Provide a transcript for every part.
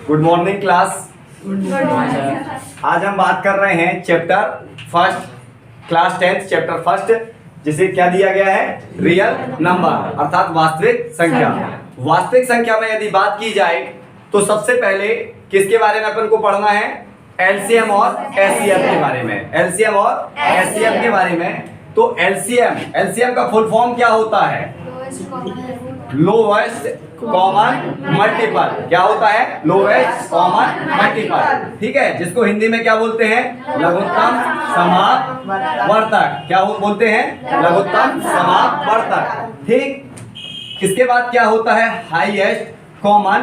Good morning class. आज हम बात कर रहे हैं chapter first, class 10 chapter first, जिसे क्या दिया गया है, रियल नंबर अर्थात वास्तविक संख्या। वास्तविक संख्या में यदि बात की जाए तो सबसे पहले किसके बारे में अपन को पढ़ना है, एलसीएम और एचसीएफ के बारे में। एलसीएम और एचसीएफ के बारे में तो एलसीएम का फुल फॉर्म क्या होता है, लोवेस्ट कॉमन मल्टीपल। क्या होता है, लोवेस्ट कॉमन मल्टीपल, ठीक है, जिसको हिंदी में क्या बोलते हैं, लघुत्तम समापवर्तक। क्या बोलते हैं, लघुत्तम समापवर्तक, ठीक। इसके बाद क्या होता है, हाईएस्ट कॉमन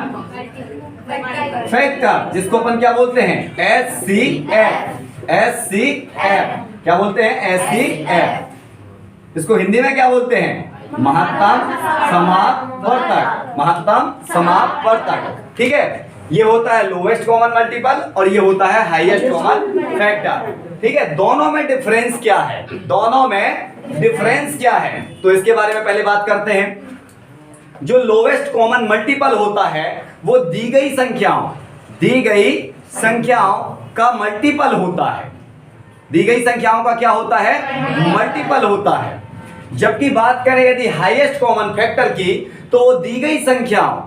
फैक्टर, जिसको अपन क्या बोलते हैं, एचसीएफ। एचसीएफ क्या बोलते हैं, एचसीएफ। इसको हिंदी में क्या बोलते हैं, महत्तम समापवर्तक। महत्तम समापवर्तक, ठीक है। ये होता है लोवेस्ट कॉमन मल्टीपल और ये होता है हाईएस्ट कॉमन फैक्टर, ठीक है। दोनों में डिफरेंस क्या है, दोनों में डिफरेंस क्या है, तो इसके बारे में पहले बात करते हैं। जो लोवेस्ट कॉमन मल्टीपल होता है वो दी गई संख्याओं का मल्टीपल होता है। दी गई संख्याओं का क्या होता है, मल्टीपल होता है। जबकि बात करें यदि हाईएस्ट कॉमन फैक्टर की तो वो दी गई संख्याओं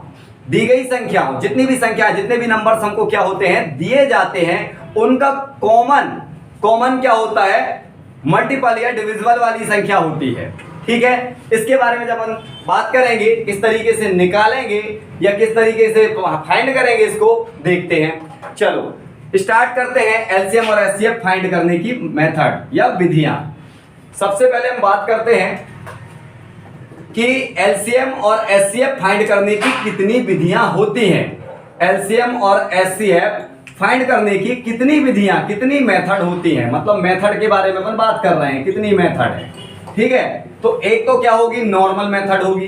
जितनी भी संख्या, जितने भी नंबर्स हमको क्या होते हैं, दिए जाते हैं, उनका कॉमन क्या होता है, मल्टीपल या डिविजिबल वाली संख्या होती है, ठीक है। इसके बारे में जब हम बात करेंगे, किस तरीके से निकालेंगे या किस तरीके से फाइंड करेंगे, इसको देखते हैं। चलो स्टार्ट करते हैं एलसीएम और एचसीएफ फाइंड करने की मेथड या विधियां। सबसे पहले हम बात करते हैं कि एलसीएम और एचसीएफ फाइंड करने की कितनी विधियां होती हैं। एलसीएम और एचसीएफ फाइंड करने की कितनी विधियां, कितनी मेथड होती हैं, मतलब मेथड के बारे में अपन बात कर रहे हैं, कितनी मेथड है, ठीक है। तो एक तो क्या होगी, नॉर्मल मेथड होगी।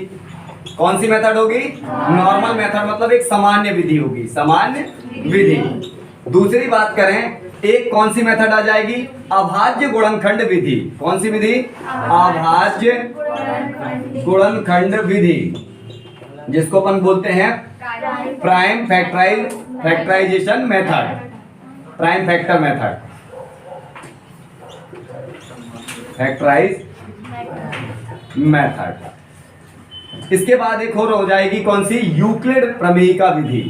कौन सी मेथड होगी, नॉर्मल मेथड, मतलब एक सामान्य विधि होगी, सामान्य विधि। दूसरी बात करें, एक कौन सी मेथड आ जाएगी, अभाज्य गुणनखंड विधि। कौन सी विधि, अभाज्य गुणनखंड विधि, जिसको अपन बोलते हैं prime factorization method, prime factor method, factorize method. इसके बाद एक और हो जाएगी कौन सी, यूक्लिड प्रमेयिका विधि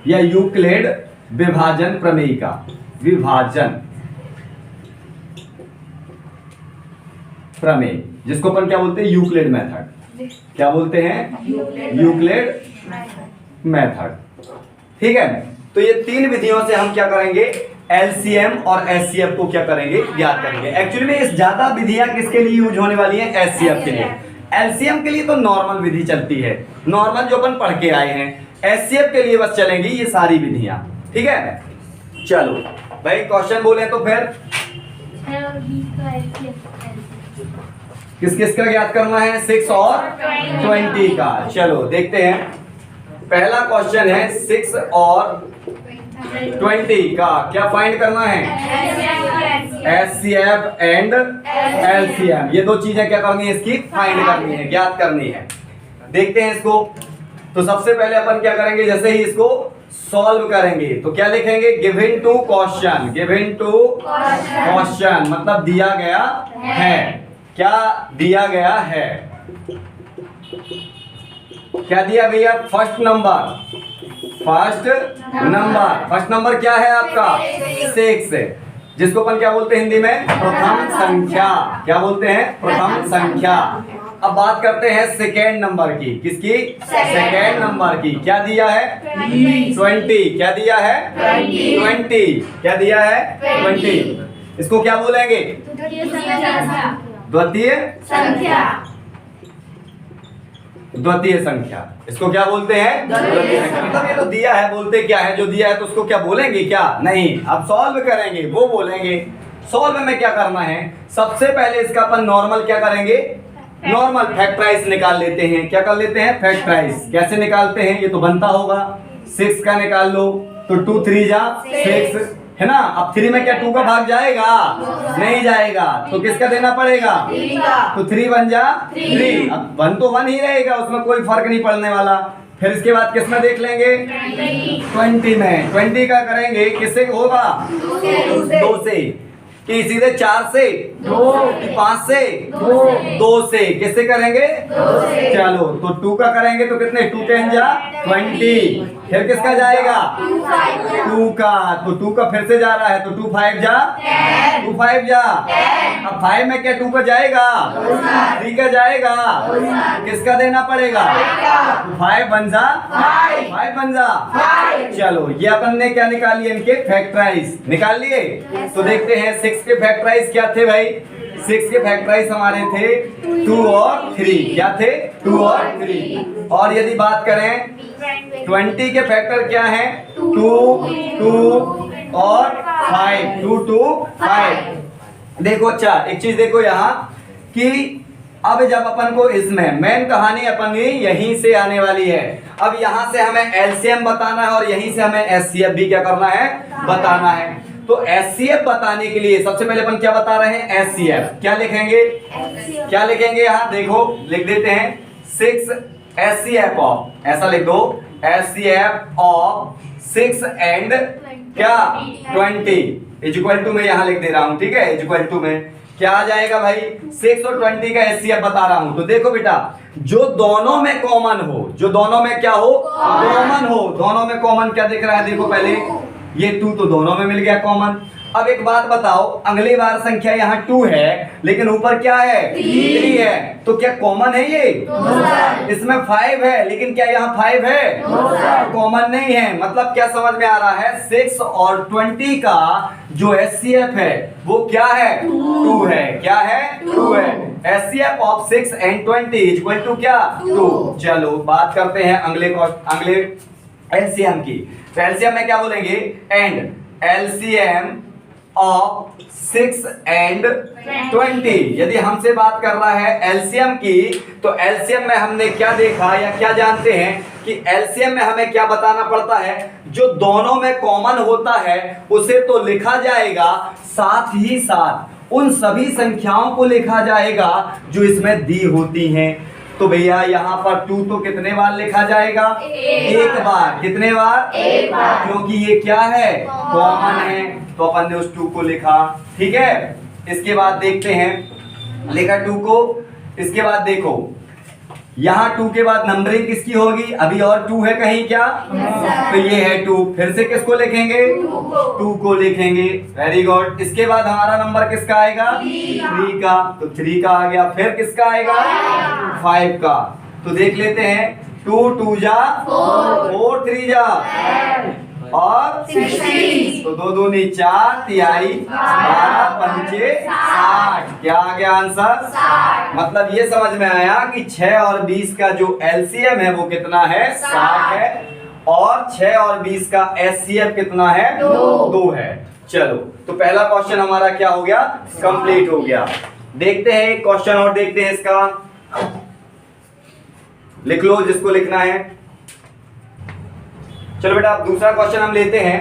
या यूक्लिड विभाजन प्रमेयिका, विभाजन प्रमेय, जिसको अपन क्या बोलते हैं, यूक्लिड मेथड। क्या बोलते हैं, यूक्लिड मेथड, ठीक है। तो ये तीन विधियों से हम क्या करेंगे, एलसीएम और एचसीएफ को क्या करेंगे, ज्ञात करेंगे। एक्चुअली में इस ज्यादा विधियां किसके लिए यूज होने वाली हैं, एचसीएफ के लिए। एलसीएम के लिए तो नॉर्मल विधि चलती है, नॉर्मल जो अपन पढ़ के आए हैं। एचसीएफ के लिए बस चलेंगी ये सारी विधियां, ठीक है। चलो भाई क्वेश्चन बोले तो फिर किस किस का ज्ञात करना है, 6 और 20 का। चलो देखते हैं, पहला क्वेश्चन है 6 और 20 का क्या फाइंड करना है, एचसीएफ एंड एलसीएम। ये दो चीजें क्या करनी है, इसकी फाइंड करनी है, ज्ञात करनी है। देखते हैं इसको। तो सबसे पहले अपन क्या करेंगे, जैसे ही इसको सॉल्व करेंगे तो क्या लिखेंगे, given to question. Given to question मतलब दिया गया है। क्या दिया गया है, क्या दिया भैया, फर्स्ट नंबर क्या है आपका, 6, जिसको अपन क्या बोलते हैं हिंदी में, प्रथम संख्या। क्या बोलते हैं, प्रथम संख्या। अब बात करते हैं सेकेंड नंबर की, किसकी, सेकेंड नंबर की। क्या दिया है, 20। क्या दिया है, 20। क्या दिया है, 20। इसको क्या बोलेंगे, द्वितीय संख्या। इसको क्या बोलते हैं, द्वितीय संख्या। मतलब ये तो दिया है, बोलते क्या है, जो दिया है तो उसको क्या बोलेंगे, क्या नहीं। अब सॉल्व करेंगे, वो बोलेंगे। सॉल्व में क्या करना है, सबसे पहले इसका अपन नॉर्मल क्या करेंगे, नॉर्मल फैक्टराइज निकाल लेते हैं। क्या कर लेते हैं, फैक्टराइज। कैसे निकालते हैं, ये तो बनता होगा, 6 का निकाल लो तो 2 3 जा 6 है ना। अब 3 में क्या 2 का भाग जाएगा, नहीं जाएगा, तो किसका देना पड़ेगा, तो 3 1 जा 3। अब 1 तो 1 ही रहेगा, उसमें कोई फर्क नहीं पड़ने वाला। फिर इसके बाद किस में देख लेंगे? 20 में। 20 का करेंगे किससे होगा? 2 से। कि सीधे 4 से? 2। 5 से? 2 से। किससे करेंगे? 2 से। चलो तो 2 का करेंगे तो कितने? 2 10 जा 20। फिर किसका जाएगा? 2 का। तो 2 का फिर से जा रहा है तो 2 5 जा 2 5 जा। अब 5 में क्या 2 का जाएगा? 3 का जाएगा। किसका देना पड़ेगा? 5 बन जा 5 बन जा। चलो ये अपन ने क्या निकाल लिए? इनके फैक्टराइज निकाल लिए। तो देखते हैं 6 के फैक्टराइज क्या थे भाई? 6 के फैक्टराइज हमारे थे 2 और 3। क्या थे? 2 और 3। और यदि बात करें 20 के फैक्टर क्या है? 2 2 और 5। 2 2 5। देखो अच्छा एक चीज देखो यहाँ कि अब जब अपन को इसमें मेन कहानी अपन यहीं से आने वाली है। अब यहां से हमें एलसीएम बताना है और यहीं से हमें एचसीएफ भी क्या करना है? बताना है। तो एचसीएफ बताने के लिए सबसे पहले अपन क्या बता रहे हैं? एचसीएफ। क्या लिखेंगे? क्या लिखेंगे? यहाँ देखो लिख देते हैं 6 एचसीएफ ऑफ, ऐसा लिख दो, एचसीएफ ऑफ 6 एंड क्या 20 इक्वल टू में यहाँ लिख दे रहा हूं। ठीक है, इक्वल टू में क्या आ जाएगा भाई? 6 और 20 का एचसीएफ बता रहा हूं। तो देखो बेटा जो दोनों में कॉमन हो, जो दोनों में क्या हो? कॉमन हो। दोनों में कॉमन क्या दिख रहा है? देखो पहले ये 2 तो दोनों में मिल गया कॉमन। अब एक बात बताओ, अगली बार संख्या यहाँ 2 है लेकिन ऊपर क्या है? 3 है। तो क्या कॉमन है ये? इसमें 5 है लेकिन क्या यहाँ 5 है? कॉमन नहीं है। मतलब क्या समझ में आ रहा है? 6 और 20 का जो एचसीएफ है वो क्या है? 2 है। क्या है? 2 है। HCF of 6 and 20 equal to क्या? 2। चलो बात करते हैं अगले एलसीएम की। तो एलसीएम में क्या बोलेंगे? And LCM of 6 and 20। यदि हमसे बात कर रहा है एलसीएम की तो एलसीएम में हमने क्या देखा या क्या जानते हैं कि एलसीएम में हमें क्या बताना पड़ता है? जो दोनों में कॉमन होता है उसे तो लिखा जाएगा, साथ ही साथ उन सभी संख्याओं को लिखा जाएगा जो इसमें दी होती हैं। तो भैया यहाँ पर 2 तो कितने बार लिखा जाएगा? एक बार। कितने बार? एक बार। क्योंकि ये क्या है? कॉमन है। तो अपन ने उस 2 को लिखा। ठीक है, इसके बाद देखते हैं, लिखा 2 को। इसके बाद देखो यहाँ 2 के बाद नंबरिंग किसकी होगी? अभी और 2 है कहीं क्या? तो ये है 2। फिर से किसको लिखेंगे? 2 को लिखेंगे। Very good. इसके बाद हमारा नंबर किसका आएगा? 3 का। तो 3 का आ गया। फिर किसका आएगा? 5 का। तो देख लेते हैं 2 2 जा 4 3 जा और 60। तो 2 दूनी 4 तिहाई 12 पंचे 60। क्या आ गया आंसर? 60। मतलब ये समझ में आया कि 6 और 20 का जो एलसीएम है वो कितना है? 60 है। और 6 और 20 का एचसीएफ कितना है? 2 है। चलो तो पहला क्वेश्चन हमारा क्या हो गया? कंप्लीट हो गया। देखते हैं एक क्वेश्चन और देखते हैं इसका। लिख लो जिसको लिखना है। चलो बेटा अब दूसरा क्वेश्चन हम लेते हैं।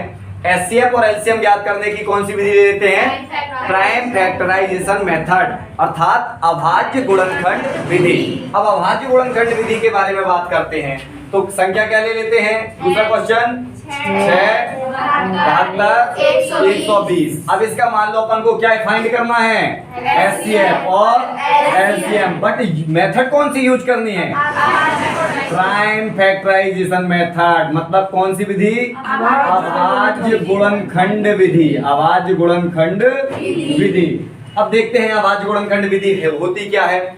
एचसीएफ और एलसीएम ज्ञात करने की कौन सी विधि लेते हैं? प्राइम फैक्टराइजेशन मेथड, अर्थात अभाज्य गुणनखंड विधि। अब अभाज्य गुणनखंड विधि के बारे में बात करते हैं। तो संख्या क्या ले लेते हैं? दूसरा क्वेश्चन 6 72 120। अब इसका मान लो अपन को क्या फाइंड करना है? एचसीएफ और एलसीएम। बट मेथड कौन सी यूज करनी है? Prime factorization method. मतलब कौन सी विधि? अभाज्य गुणनखंड विधि। अभाज्य गुणनखंड विधि। अब देखते हैं अभाज्य गुणनखंड विधि होती क्या है।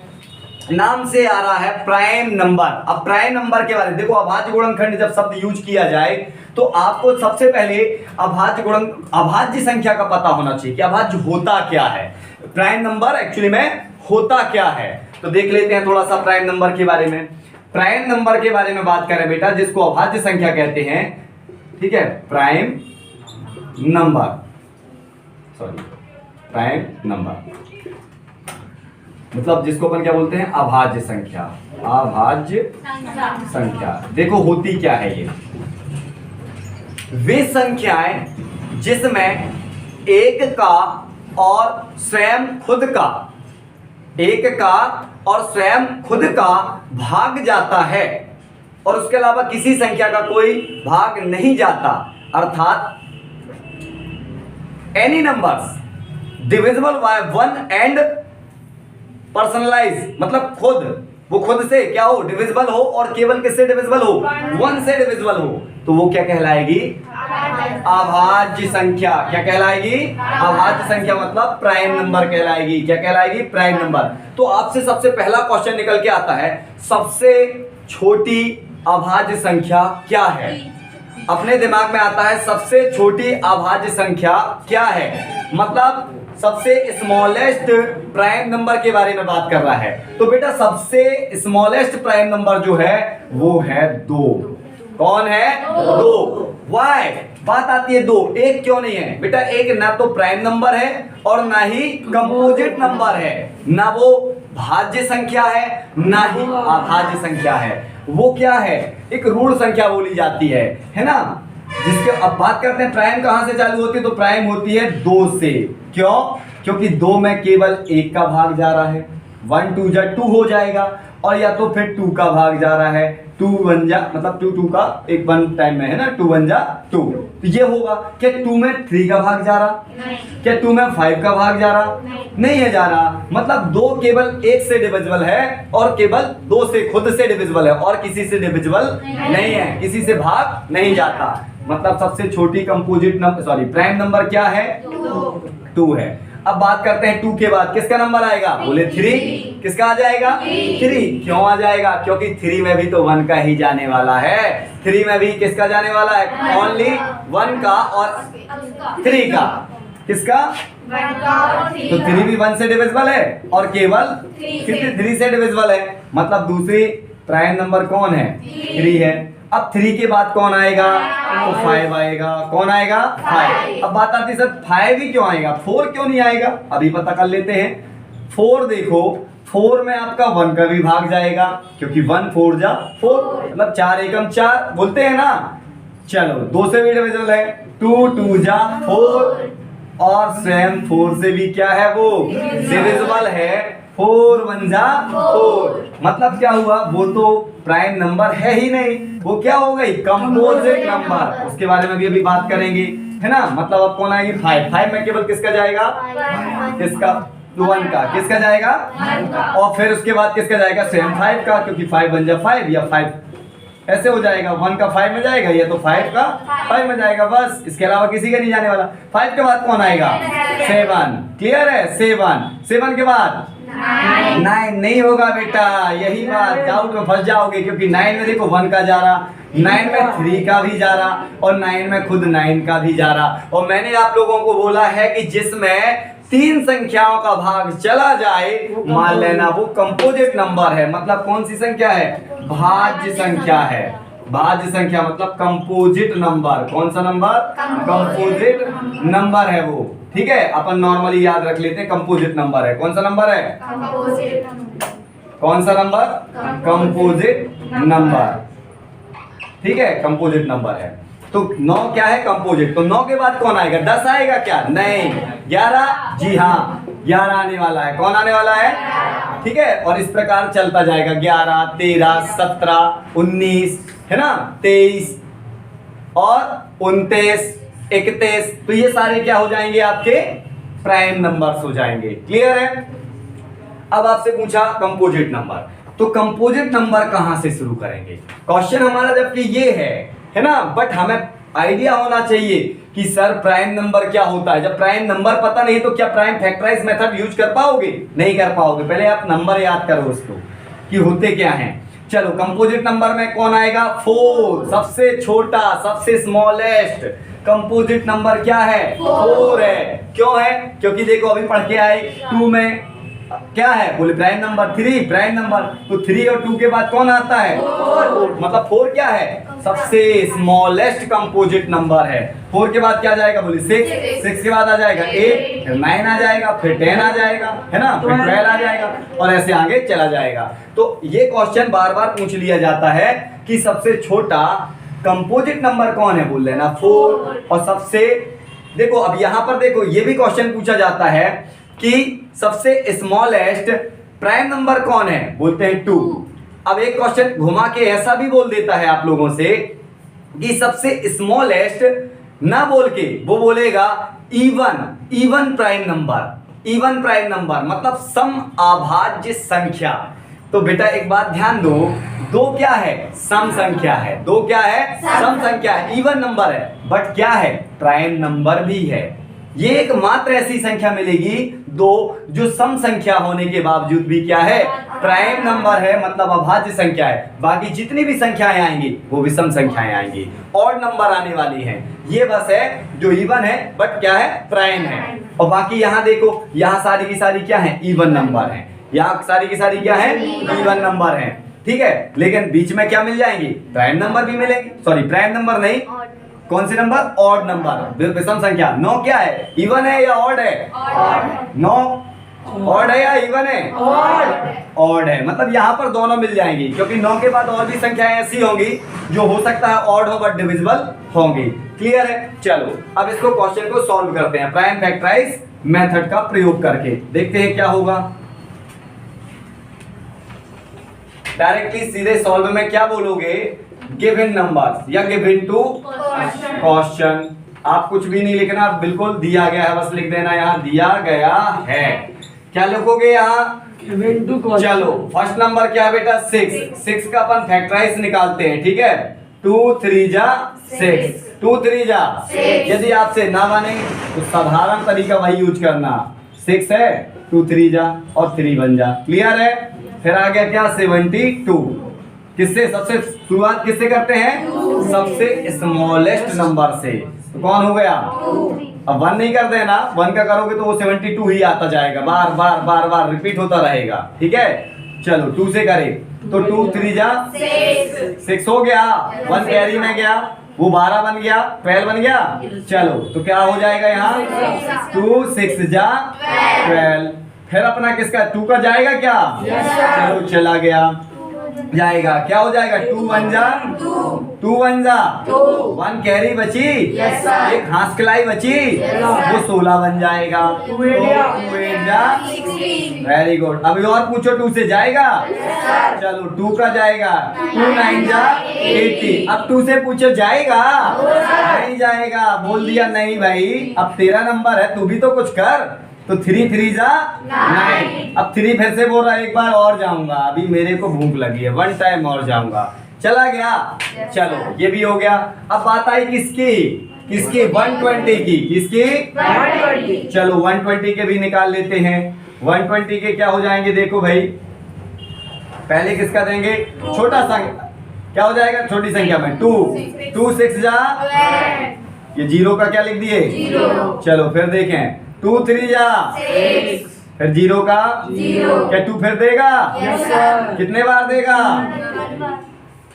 नाम से आ रहा है प्राइम नंबर। अब प्राइम नंबर के बारे में देखो, अभाज्य गुणनखंड जब शब्द यूज किया जाए तो आपको सबसे पहले अभाज्य संख्या का पता होना चाहिए कि अभाज्य होता क्या है, प्राइम नंबर एक्चुअली में होता क्या है। तो देख लेते हैं थोड़ा सा प्राइम नंबर के बारे में। प्राइम नंबर के बारे में बात करें बेटा, जिसको अभाज्य संख्या कहते हैं। ठीक है, prime number, sorry prime number मतलब जिसको अपन क्या बोलते हैं? अभाज्य संख्या। अभाज्य संख्या देखो होती क्या है ये? वे संख्याएं जिसमें एक का और स्वयं खुद का, एक का और स्वयं खुद का भाग जाता है, और उसके अलावा किसी संख्या का कोई भाग नहीं जाता, अर्थात any numbers divisible by 1 and personalize, मतलब वो खुद से क्या हो, डिविजिबल हो, और केवल किससे डिविजिबल हो, 1 से डिविजिबल हो, तो वो क्या कहलाएगी, अभाज्य संख्या। क्या कहलाएगी, अभाज्य संख्या, मतलब प्राइम नंबर कहलाएगी। क्या कहलाएगी, प्राइम नंबर। तो आपसे सबसे पहला क्वेश्चन निकल के आता है, सबसे छोटी अभाज्य संख्या क्या है। अपने दिमाग में आता है सबसे छोटी अभाज्य संख्या क्या है, मतलब सबसे स्मॉलेस्ट प्राइम नंबर के बारे में बात कर रहा है। तो बेटा सबसे स्मॉलेस्ट प्राइम नंबर जो है वो है 2। कौन है, 2। वाई बात आती है 2, एक क्यों नहीं है बेटा, एक ना तो प्राइम नंबर है और ना ही कंपोजिट नंबर है, ना वो भाज्य संख्या है ना ही अभाज्य संख्या है। वो क्या है, एक ऋण संख्या बोली जाती है ना, जिसके अब बात करते हैं प्राइम कहां से चालू होती है, तो प्राइम होती है 2 से। क्यों, क्योंकि 2 में केवल 1 का भाग जा रहा है, 1 2 जा 2 हो जाएगा, और या तो फिर 2 का भाग जा रहा है, 2 1 जा मतलब 2 का एक 1 टाइम में है ना, 2 1 जा 2, तो ये होगा। क्या 2 में 3 का भाग जा रहा, क्या 2 में 5 का भाग जा रहा, नहीं है जा रहा, मतलब 2 केवल 1 से डिविजिबल है और केवल 2 से खुद से डिविजिबल है और किसी से डिविजिबल नहीं है, किसी से भाग नहीं जाता। मतलब सबसे छोटी कंपोजिट नंबर प्राइम नंबर क्या है, 2 है। अब बात करते हैं 2 के बाद किसका नंबर आएगा, बोले 3। किसका आ जाएगा, 3। क्यों आ जाएगा, क्योंकि 3 में भी तो 1 का ही जाने वाला है। 3 में भी किसका जाने वाला है, ओनली 1 का और 3 का। किसका, तो 3 भी 1 से डिविजिबल है और केवल 3 से डिविजिबल है, मतलब दूसरी प्राइम नंबर कौन है, 3 है। अब 3 के बाद कौन आएगा, तो 5 आएगा। कौन आएगा, 5। अब बात आती है सर 5 ही क्यों आएगा, 4 क्यों नहीं आएगा, अभी पता कर लेते हैं। 4 देखो, 4 में आपका 1 का भी भाग जाएगा, क्योंकि 1 4 जा 4, मतलब 4 एकम 4 बोलते हैं ना। चलो 2 से भी डिविजिबल है, 2 2 जा 4, और सेम 4 से भी क्या है, वो डिविजिबल है, 4 1 जा 4। मतलब क्या हुआ, वो तो प्राइम नंबर है ही नहीं, वो क्या हो गई, कंपोजिट नंबर। उसके बारे में भी अभी बात करेंगे, है ना। मतलब अब कौन आएगी, 5 में केवल किसका जाएगा, किसका, 1 का। किसका जाएगा, और फिर उसके बाद किसका जाएगा, सेम 5 का, क्योंकि 5 1 जा 5 या 5 ऐसे हो जाएगा, 1 का 5 में जाएगा या तो 5 का 5 में जाएगा, बस इसके अलावा किसी का नहीं जाने वाला। 5 के बाद कौन आएगा, 7। क्लियर है, 7 के बाद 9 नहीं होगा बेटा, यही बात, डाउट में फंस जाओगे, क्योंकि 9 में देखो 1 का जा रहा, 9 में 3 का भी जा रहा, और 9 में खुद 9 का भी जा रहा। और मैंने आप लोगों को बोला है कि जिसमें 3 संख्याओं का भाग चला जाए, मान लेना वो कंपोजिट नंबर है। मतलब कौन सी संख्या है, भाज्य संख्या है। भाज्य संख्या मतलब कंपोजिट नंबर। कौन सा नंबर, कंपोजिट नंबर है वो, ठीक है। अपन नॉर्मली याद रख लेते हैं, कंपोजिट नंबर है। कौन सा नंबर है, कौन सा नंबर, कंपोजिट नंबर, ठीक है, कंपोजिट नंबर है। तो 9 क्या है, कंपोजिट। तो 9 के बाद कौन आएगा, 10 आएगा क्या, नहीं, 11, जी हाँ 11 आने वाला है। कौन आने वाला है, ठीक है। और इस प्रकार चलता जाएगा, 11 13 17 19, है ना, 23 और 29 31, तो ये सारे क्या हो जाएंगे, आपके प्राइम नंबर्स हो जाएंगे। क्लियर है। अब आपसे पूछा कंपोजिट नंबर, तो कंपोजिट नंबर कहां से शुरू करेंगे। क्वेश्चन हमारा जबकि ये है ना, बट हमें आइडिया होना चाहिए कि सर प्राइम नंबर क्या होता है। जब प्राइम नंबर पता नहीं तो क्या प्राइम फैक्टराइज मेथड यूज कर पाओगे, नहीं कर पाओगे। पहले आप नंबर याद करो उसको कि होते क्या हैं। चलो कंपोजिट नंबर में कौन आएगा, 4, सबसे छोटा, सबसे स्मॉलेस्ट कंपोजिट नंबर क्या है, 4 है। क्यों है, क्योंकि देखो अभी पढ़ के आए 2 में क्या है, बोले प्राइम नंबर 3 प्राइम नंबर, तो 3 और 2 के बाद कौन आता है, 4। मतलब 4 क्या है, सबसे स्मॉलेस्ट कंपोजिट नंबर है। 4 के बाद क्या जाएगा, बोले 6 के बाद आ जाएगा 8, फिर 9 आ जाएगा, फिर 10 आ जाएगा, है ना, फिर 12 आ जाएगा, और ऐसे आगे चला जाएगा। तो ये क्वेश्चन बार बार पूछ लिया जाता है कि सबसे छोटा कंपोजिट नंबर कौन है, बोल लेना 4। और सबसे देखो अब यहां पर देखो ये भी क्वेश्चन पूछा जाता है कि सबसे स्मॉलेस्ट प्राइम नंबर कौन है, बोलते हैं 2। अब एक क्वेश्चन घुमा के ऐसा भी बोल देता है आप लोगों से कि सबसे स्मॉलेस्ट ना बोल के वो बोलेगा इवन प्राइम नंबर मतलब सम अभाज्य संख्या। तो बेटा एक बात ध्यान दो, दो क्या है? सम संख्या है। दो क्या है? सम संख्या है, इवन नंबर है, बट क्या है? प्राइम नंबर भी है। ये एक मात्र ऐसी संख्या मिलेगी दो जो सम संख्या होने के बावजूद भी क्या है? प्राइम नंबर है, मतलब अभाज्य संख्या है। बाकी जितनी भी संख्याएं आएंगी वो विषम संख्याएं आएंगी, ऑड नंबर आने वाली हैं। ये बस है जो इवन है बट क्या है? प्राइम है। और बाकी यहाँ देखो, यहाँ सारी की सारी क्या है? इवन नंबर है। यहाँ सारी की सारी क्या है? इवन नंबर है। ठीक है, लेकिन बीच में क्या मिल जाएंगी? प्राइम नंबर भी मिलेंगे। सॉरी, प्राइम नंबर नहीं, कौन से नंबर? ऑड नंबर, विषम संख्या। 9 क्या है? इवन है या ऑड है? 9 ऑड है या इवन है? ऑड है, मतलब यहाँ पर दोनों मिल जाएंगी, क्योंकि 9 के बाद और भी संख्याएं ऐसी होंगी जो हो सकता है ऑड हो बट डिविजिबल होंगी। क्लियर है? चलो अब इसको क्वेश्चन को सॉल्व करते हैं प्राइम फैक्टराइज मेथड का प्रयोग करके। देखते हैं क्या होगा। डायरेक्टली सीधे सॉल्व में क्या बोलोगे? गिवन नंबर्स या गिवन टू क्वेश्चन। आप कुछ भी नहीं लिखना, बिल्कुल दिया गया है बस लिख देना, यहाँ दिया गया है। क्या लिखोगे यहाँ? Given to question. चलो फर्स्ट नंबर क्या है बेटा? 6 का अपन फैक्टराइज निकालते हैं। ठीक है, 2 3 जा 6, 2 3 जा 6। यदि आपसे ना बने तो साधारण तरीका वही यूज करना। 6 है, 2 3 जा और 3 बन जा। क्लियर है? फिर आ गया क्या? 72। किससे सबसे शुरुआत किससे करते हैं? सबसे स्मॉलेस्ट नंबर से। तो कौन हो गया? अब 1 नहीं कर देना, 1 का करोगे तो वो 72 ही आता जाएगा, बार बार रिपीट होता रहेगा। ठीक है, चलो 2 से करें तो 2 3 जा 6 हो गया, 1 कैरी में गया, वो 12 बन गया, 12 बन गया। चलो तो क्या हो जाएगा यहाँ? 2 6 जा 12। फिर अपना किसका? 2 का जाएगा क्या? चलो चला गया, जाएगा क्या हो जाएगा? 2 1 जा 2 1 जा 1 कैरी बची, एक हास्कलाई बची, वो 16 बन जाएगा। 2 8 जा वेरी गुड। अभी और पूछो, 2 से जाएगा? चलो 2 का जाएगा, 2 9 जा 80। अब 2 से पूछो जाएगा? नहीं जाएगा। बोल दिया नहीं भाई, अब तेरा नंबर है, तू भी तो कुछ कर। तो 3 3 जा 9। अब 3 फिर से बोल रहा है एक बार और जाऊंगा, अभी मेरे को भूख लगी है, 1 टाइम और जाऊंगा। चला गया। चलो ये भी हो गया। अब बात आई किसकी? 120 की। किसकी? 120। चलो 120 के भी निकाल लेते हैं। 120 के क्या हो जाएंगे? देखो भाई, पहले किसका देंगे? छोटा संख्या क्या हो जाएगा? छोटी संख्या में 2 2 6 जा, ये 0 का क्या लिख दिए? चलो फिर देखें, 2 3 जा 6, फिर 0 का 0। क्या 2 फिर देगा? कितने बार देगा?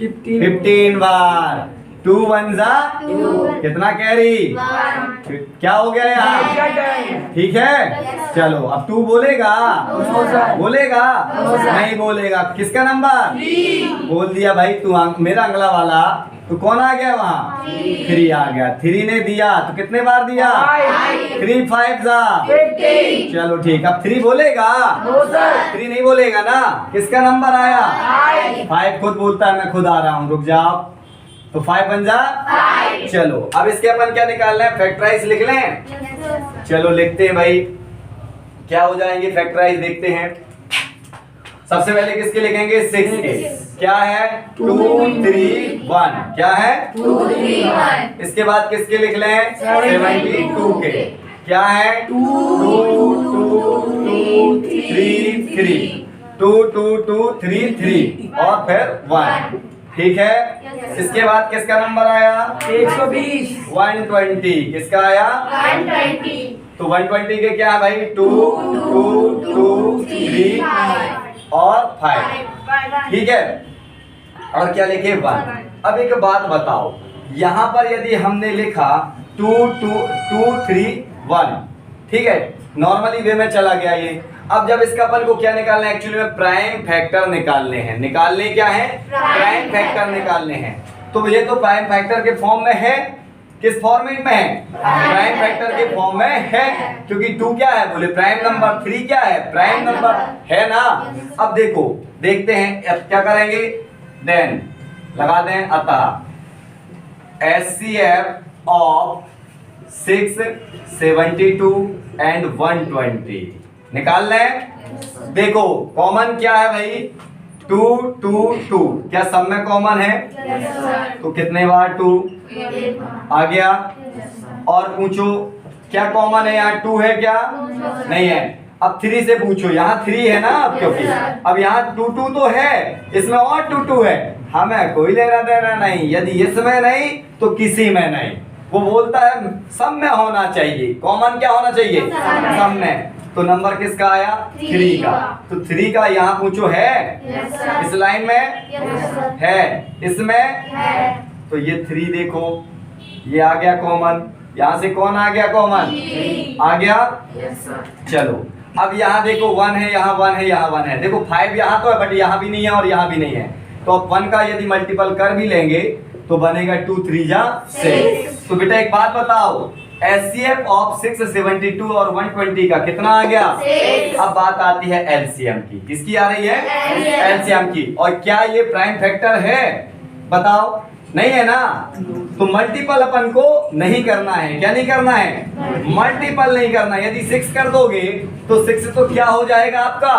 15 बार। 2 1 जा 2, कितना कैरी? 1। क्या हो गया यहाँ? ठीक है, चलो अब 2 बोलेगा? बोलेगा? नहीं बोलेगा। किसका नंबर? बोल दिया भाई तू, मेरा अगला वाला। तो कौन आ गया वहाँ? 3 आ गया। 3 ने दिया तो कितने बार दिया? 3 5 जा 15। चलो ठीक, अब 3 बोलेगा? 3 नहीं बोलेगा ना। किसका नंबर आया? 5 खुद बोलता है, मैं खुद आ रहा हूँ, रुक जाओ। तो 5 बन जा 5। चलो अब इसके अपन क्या निकालना है? फैक्टराइज लिख लें। चलो लिखते हैं भाई, क्या हो जाएंगे फैक्टराइज देखते हैं। सबसे पहले किसके लिखेंगे? 6 के। क्या है? 2 3 1। क्या है? 2 3 1। इसके बाद किसके लिख लें? 72 के। क्या है? 2 2 3 3। 2 2 2 3 3 और फिर 1। ठीक है, इसके बाद किसका नंबर आया? 120। 120। किसका आया? 120। तो 120 के क्या है भाई? 2 2 2 3 और 5। ठीक है, और क्या लिखे? 1। अब एक बात बताओ, यहाँ पर यदि हमने लिखा 2 2 2 3 1, ठीक है, नॉर्मली वे में चला गया ये। अब जब इसका अपन को क्या निकालना है? एक्चुअली में प्राइम फैक्टर निकालने हैं। निकालने क्या है? प्राइम फैक्टर निकालने हैं। तो ये तो प्राइम फैक्टर के फॉर्म में है, किस फॉर्मेट में है? प्राइम फैक्टर के फॉर्म में है, क्योंकि 2 क्या है बोले प्राइम नंबर, 3 क्या है प्राइम नंबर है ना। अब देखो देखते हैं अब क्या करेंगे, देन लगा दें अतः HCF ऑफ 6, 72 एंड 120 निकाल लें। देखो कॉमन क्या है भाई 2 2 2, क्या सब में कॉमन है? तो कितने बार 2 आ गया। और पूछो क्या कॉमन है यहाँ 2 है क्या? नहीं है। अब 3 से पूछो, यहाँ 3 है ना अब, क्योंकि अब यहाँ 2 2 तो है, इसमें और 2 2 है, हमें कोई लेना देना नहीं, यदि इसमें नहीं तो किसी में नहीं। वो बोलता है सब में होना चाहिए, कॉमन क्या होना चाहिए? सब में। तो नंबर किसका आया? 3 का। तो 3 का यहाँ पूछो है इस लाइन में है, इसमें तो ये 3 देखो ये आ गया कॉमन, यहाँ से कौन आ गया कॉमन? आ गया। चलो अब यहाँ देखो 1 है, यहाँ 1 है, यहाँ 1 है, देखो 5 यहाँ तो है बट यहाँ भी नहीं है और यहाँ भी नहीं है। तो अब 1 का यदि मल्टीपल कर भी लेंगे तो बनेगा 2 3 जा 6। तो बेटा एक बात बताओ HCF ऑफ 6, 72 और 120 का कितना आ गया? 6। अब बात आती है LCM की, किसकी आ रही है? LCM की। और क्या ये प्राइम फैक्टर है? बताओ नहीं है ना, तो मल्टीपल अपन को नहीं करना है। क्या नहीं करना है? मल्टीपल नहीं करना। यदि 6 कर दोगे तो 6 तो क्या हो जाएगा आपका?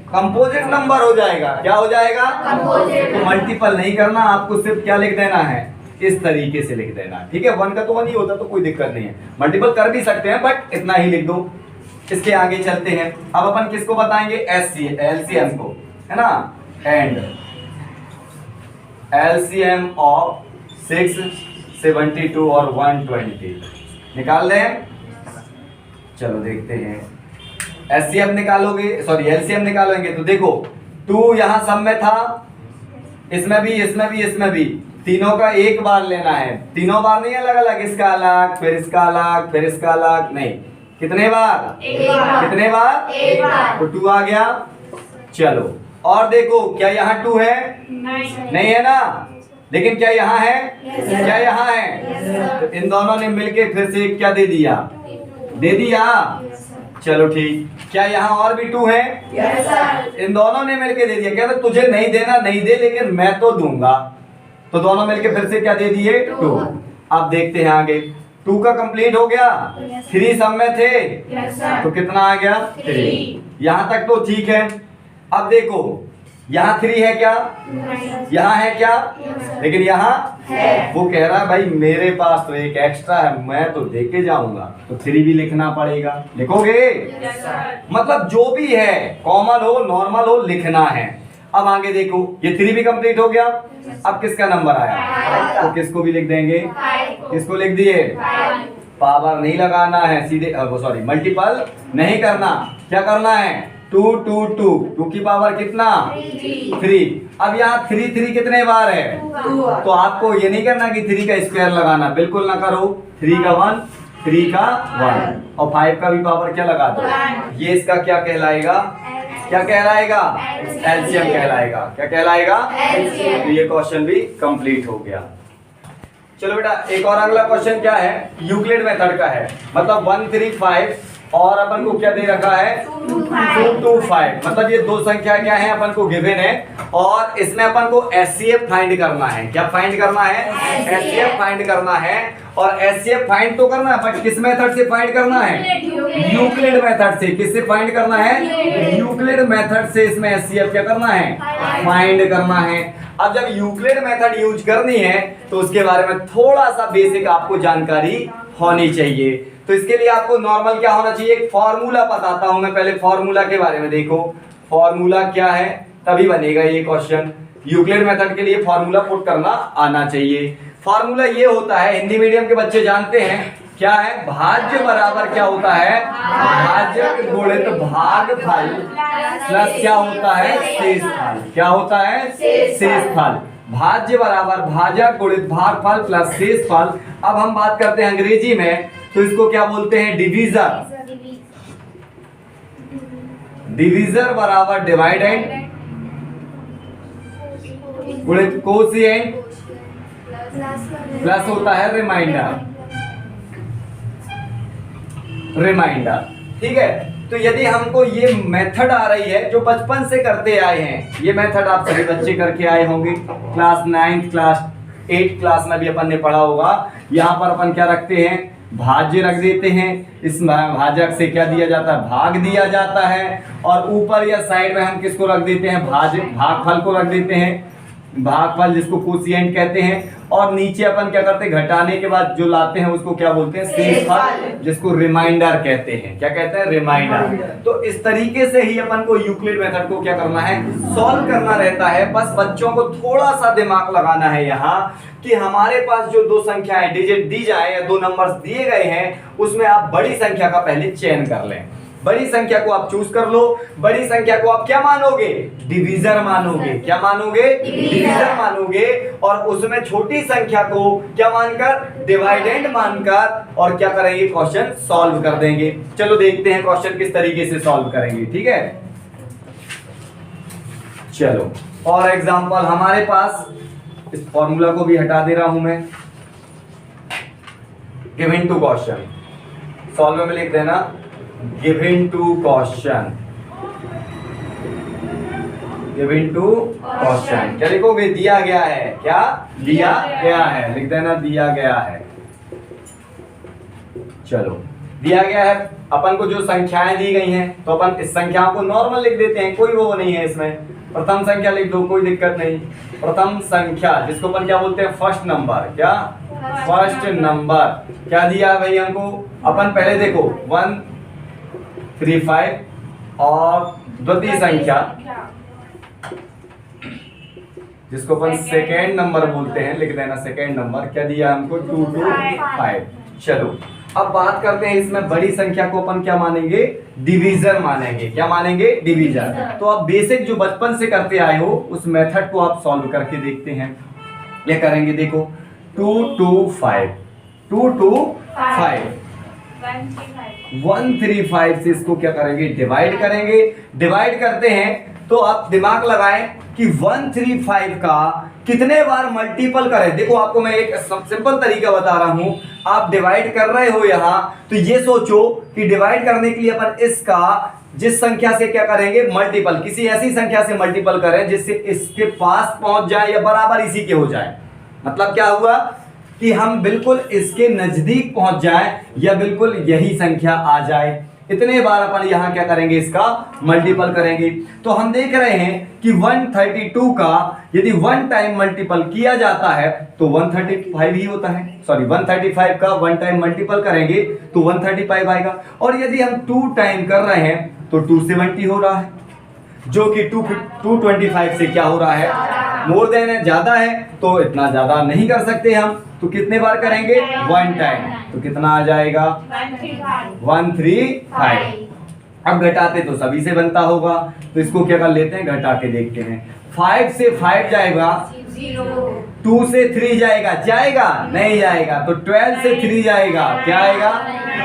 कंपोजिट नंबर हो जाएगा। क्या हो जाएगा? कंपोजिट। तो मल्टीपल नहीं करना, आपको सिर्फ क्या लिख देना है? इस तरीके से लिख देना, ठीक है। 1 का तो 1 ही होता तो कोई दिक्कत नहीं है, मल्टीपल कर भी सकते हैं बट इतना ही लिख दो। इसके आगे चलते हैं, अब अपन किसको बताएंगे? LCM को, है ना। एंड LCM ऑफ 6, 72 और 120 निकाल लें। चलो देखते हैं HCF निकालोगे, सॉरी LCM निकालेंगे तो देखो 2 यहाँ सब में था, इसमें भी, इसमें भी, इसमें भी, तीनों का एक बार लेना है। तीनों बार नहीं अलग अलग, इसका अलग फिर इसका अलग फिर इसका अलग, नहीं। कितने बार? एक बार। कितने बार? एक बार। तो 2 आ गया। चलो और देखो क्या यहाँ 2 है? नहीं है ना, लेकिन क्या यहाँ है? क्या यहाँ है? तो इन दोनों ने मिलके फिर से क्या दे दिया? दे दिया। चलो ठीक, क्या यहाँ और भी 2 है? इन दोनों ने मिलके दे दिया। कहते तुझे नहीं देना नहीं दे, लेकिन मैं तो दूंगा। तो दोनों मिलके फिर से क्या दे दिए? 2। अब देखते हैं आगे, 2 का कंप्लीट हो गया। 3 सब में थे तो कितना आ गया? 3। यहाँ तक तो ठीक है। अब देखो यहाँ 3 है क्या? यहाँ है क्या? लेकिन यहाँ है। वो कह रहा है भाई मेरे पास तो एक एक्स्ट्रा है, मैं तो देके जाऊंगा, तो 3 भी लिखना पड़ेगा। लिखोगे? मतलब जो भी है कॉमन हो नॉर्मल हो लिखना है। अब आगे देखो ये 3 भी कंप्लीट हो गया। अब किसका नंबर आया? तो किसको भी लिख देंगे? किसको लिख दिए? पावर नहीं लगाना है, सीधे सॉरी मल्टीपल नहीं करना। क्या करना है? 2 2 2, 2 की पावर कितना? 3। अब यहाँ 3 3 कितने बार है? 2। तो आपको ये नहीं करना कि 3 का स्क्वायर लगाना, बिल्कुल ना करो। 3 का 1, 3 का 1 और 5 का भी पावर क्या लगा दो। ये इसका क्या कहलाएगा? क्या कहलाएगा? LCM कहलाएगा। क्या कहलाएगा? LCM। तो ये क्वेश्चन भी कंप्लीट हो गया। चलो बेटा एक और अगला क्वेश्चन क्या है? यूक्लिड मेथड का है। मतलब 1 3 5 और अपन को क्या दे रखा है? 2 2 5। मतलब ये दो संख्या क्या है अपन को गिवन है और इसमें अपन को HCF फाइंड करना है। क्या फाइंड करना है? HCF फाइंड करना है। और HCF फाइंड तो करना है बट किस मेथड से फाइंड करना है? यूक्लिड मेथड से। किससे फाइंड करना है? यूक्लिड मेथड से इसमें HCF क्या करना है? फाइंड करना है। अब जब यूक्लिड मेथड यूज करनी है तो उसके बारे में थोड़ा सा बेसिक आपको जानकारी होनी चाहिए। तो इसके लिए आपको नॉर्मल क्या होना चाहिए? एक फॉर्मूला बताता हूं मैं, पहले फॉर्मूला के बारे में देखो। फॉर्मूला क्या है तभी बनेगा ये क्वेश्चन। यूक्लिड मेथड के लिए फॉर्मूला पुट करना आना चाहिए। फॉर्मूला ये होता है, हिंदी मीडियम के बच्चे जानते हैं क्या है? भाज्य बराबर क्या होता है? भाजक गुणित भागफल प्लस क्या होता है? शेषफल। क्या होता है? शेषफल। भाज्य बराबर भाजक गुणित भागफल प्लस शेषफल। अब हम बात करते हैं अंग्रेजी में, तो इसको क्या बोलते हैं? डिवीजर। डिवीजर बराबर डिवाइडेंड गुणित कोशिएंट प्लस होता है रिमाइंडर। रिमाइंडर, ठीक है। तो यदि हमको ये मेथड आ रही है जो बचपन से करते आए हैं, ये मेथड आप सभी बच्चे करके आए होंगे, class 9th class 8th class में भी अपन ने पढ़ा होगा। यहाँ पर अपन क्या रखते हैं, भाज्य रख देते हैं, इस भाजक से क्या दिया जाता है, भाग दिया जाता है, और ऊपर या साइड में हम किसको रख देते हैं, भागफल को रख देते हैं, भागफल जिसको कोशिएंट कहते हैं, और नीचे अपन क्या करते हैं, घटाने के बाद जो लाते हैं उसको क्या बोलते हैं, शेषफल, जिसको रिमाइंडर कहते हैं। क्या कहते हैं, रिमाइंडर। तो इस तरीके से ही अपन को यूक्लिड मेथड को क्या करना है, सॉल्व करना रहता है। बस बच्चों को थोड़ा सा दिमाग लगाना है यहाँ कि हमारे पास जो दो संख्याएं डिजिट दी जाए या दो नंबर्स दिए गए हैं, उसमें आप बड़ी संख्या का पहले चयन कर लें। बड़ी संख्या को आप चूज कर लो। बड़ी संख्या को आप क्या मानोगे, डिवीजर मानोगे। क्या मानोगे, डिवीजर मानोगे। और उसमें छोटी संख्या को क्या मानकर, डिवाइडेंड मानकर, और क्या करेंगे, क्वेश्चन सॉल्व कर देंगे। चलो देखते हैं क्वेश्चन किस तरीके से सॉल्व करेंगे, ठीक है। चलो और एग्जांपल हमारे पास, इस फॉर्मूला को भी हटा दे रहा हूं मैं, गिवन टू क्वेश्चन, सॉल्व में लिख देना given to question, given to question. क्या लिखोगे, दिया गया है। क्या दिया गया है, लिख देना दिया गया है। चलो दिया गया है, अपन को जो संख्याएं दी गई हैं तो अपन इस संख्याओं को नॉर्मल लिख देते हैं, कोई वो नहीं है इसमें। प्रथम संख्या लिख दो, कोई दिक्कत नहीं। प्रथम संख्या जिसको अपन क्या बोलते हैं, फर्स्ट नंबर। क्या, फर्स्ट नंबर। क्या दिया भाई हमको, अपन पहले देखो 135, और द्वितीय संख्या जिसको अपन सेकेंड नंबर बोलते हैं, लिख देना सेकेंड नंबर। क्या दिया हमको, 225। चलो अब बात करते हैं इसमें बड़ी संख्या को अपन क्या मानेंगे, डिवीजर मानेंगे। क्या मानेंगे, डिवीजर। तो आप बेसिक जो बचपन से करते आए हो उस मेथड को आप सॉल्व करके देखते हैं। ये करेंगे, देखो 225, 225, 135 से इसको क्या करेंगे, डिवाइड करेंगे। डिवाइड करते हैं तो आप दिमाग लगाएं कि 135 का कितने बार मल्टीपल करें। देखो आपको मैं एक सिंपल तरीका बता रहा हूं, आप डिवाइड कर रहे हो यहां, तो ये सोचो कि डिवाइड करने के लिए अपन इसका जिस संख्या से क्या करेंगे, मल्टीपल, किसी ऐसी संख्या से मल्टीपल करें जिससे इसके पास पहुंच जाए या बराबर इसी के हो जाए। मतलब क्या हुआ कि हम बिल्कुल इसके नजदीक पहुंच जाए या बिल्कुल यही संख्या आ जाए। इतने बार अपन यहां क्या करेंगे, इसका मल्टीपल करेंगे। तो हम देख रहे हैं कि 132 का यदि 1 टाइम मल्टीपल किया जाता है तो 135 ही होता है। सॉरी, 135 का 1 टाइम मल्टीपल करेंगे तो 135 आएगा। और यदि हम 2 टाइम कर रहे हैं तो 270 हो रहा है, जो कि 225 से क्या हो रहा है, मोर देन है, ज्यादा है। तो इतना ज्यादा नहीं कर सकते हम, तो कितने बार करेंगे, 1 टाइम। तो कितना आ जाएगा, 135। अब घटाते तो सभी से बनता होगा, तो इसको क्या कर लेते हैं, घटा के देखते हैं। 5 से 5 जाएगा, 2 से 3 जाएगा, जाएगा नहीं जाएगा। तो 12 से 3 जाएगा, क्या आएगा,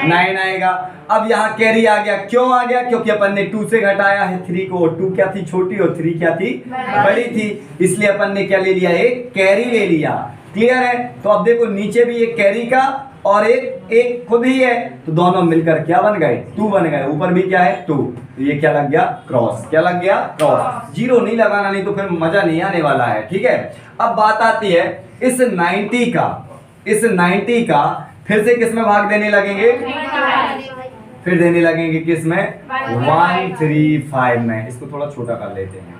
9 आएगा। अब यहाँ कैरी आ गया, क्यों आ गया, क्योंकि अपन ने 2 से घटाया है 3 को। 2 क्या थी, छोटी, और 3 क्या थी, बड़ी थी, इसलिए अपन ने क्या ले लिया, एक कैरी ले लिया। क्लियर है। तो अब देखो नीचे भी एक कैरी का और एक खुद ही है, तो दोनों मिलकर क्या बन गए, 2 बन गए। ऊपर भी क्या है, 2। तो ये क्या लग गया, क्रॉस। क्या लग गया, क्रॉस। जीरो नहीं लगाना, नहीं तो फिर मजा नहीं आने वाला है, ठीक है। अब बात आती है इस 90 का फिर से किस में भाग देने लगेंगे, फिर देने लगेंगे किसमें, 135 में। इसको थोड़ा छोटा कर लेते हैं,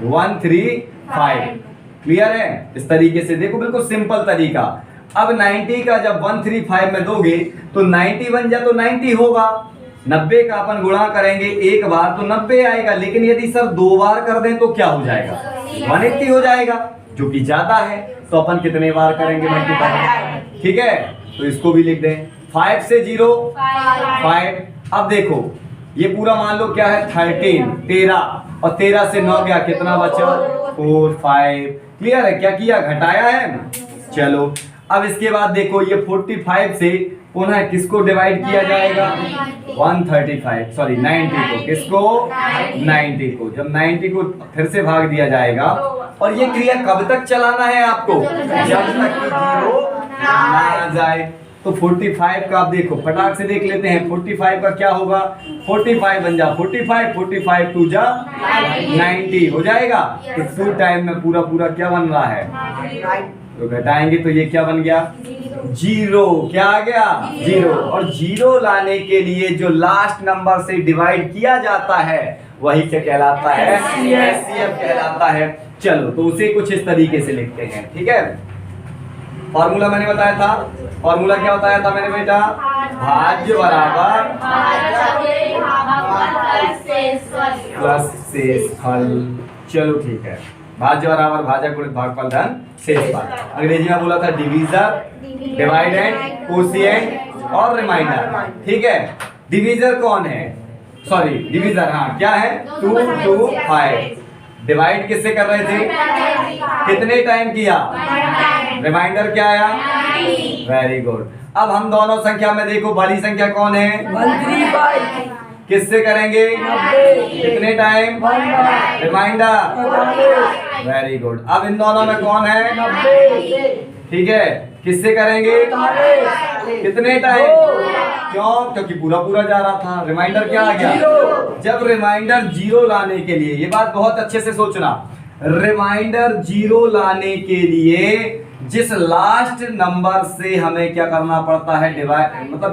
135। क्लियर है। इस तरीके से देखो, बिल्कुल सिंपल तरीका। अब 90 का जब 135 में दोगे तो 90 बन जा तो 90 होगा। 90 का अपन गुणा करेंगे एक बार तो 90 आएगा, लेकिन यदि सर 2 बार कर दें तो क्या हो जाएगा, 180 हो जाएगा, जो कि ज्यादा है। तो अपन कितने बार करेंगे मल्टीप्लाई, ठीक है। तो इसको भी लिख दें, 5 से 0 5। अब देखो ये पूरा मान लो क्या है, 13, और 13 से 9 गया, कितना बचा, 4 5। क्लियर है। क्या किया, घटाया है। चलो अब इसके बाद देखो ये 45 से पुनः किसको डिवाइड किया जाएगा? 135 सॉरी 90 को, किसको? 90 को। जब 90 को फिर से भाग दिया जाएगा, और ये क्रिया कब तक चलाना है आपको? जब तक कि 0 ना आ जाए। तो 45 का आप देखो, फटाक से देख लेते हैं। 45 का क्या होगा? 45 बन जा 45, 45 2 जा 90 हो जाएगा। तो 2 टाइम में पूरा पूरा क्या बन रहा है? तो घटाएंगे तो ये क्या बन गया? 0। क्या आ गया? 0। और 0 लाने के लिए जो लास्ट नंबर से डिवाइड किया जाता है वही क्या कहलाता है? एचसीएफ कहलाता है। चलो तो उसे कुछ इस तरीके से लिखते हैं, ठीक है। फॉर्मूला मैंने बताया था, फॉर्मूला क्या बताया था मैंने बेटा? भाज्य बराबर प्लस शेषफल। चलो ठीक है, भाज्य बराबर भाजक गुणित भागफल धन शेषफल। अंग्रेजी में बोला था डिवीजर, डिवाइडेंड, कोशिएंट और रिमाइंडर, ठीक है। डिवीजर कौन है? सॉरी डिवीजर, हाँ क्या है? 2 2 5। डिवाइड किससे कर रहे थे? कितने टाइम किया? रिमाइंडर क्या आया? Very good. अब हम दोनों संख्या में देखो, बड़ी संख्या कौन है? 135 किससे करेंगे? 90 कितने टाइम? Reminder, very good. अब इन दोनों में कौन है? 90 ठीक है, किससे करेंगे? कितने टाइम? क्यों? क्योंकि पूरा पूरा जा रहा था। रिमाइंडर क्या आ गया? जब रिमाइंडर 0 लाने के लिए, ये बात बहुत अच्छे से सोचना, रिमाइंडर 0 लाने के लिए जिस लास्ट नंबर से हमें क्या करना पड़ता है?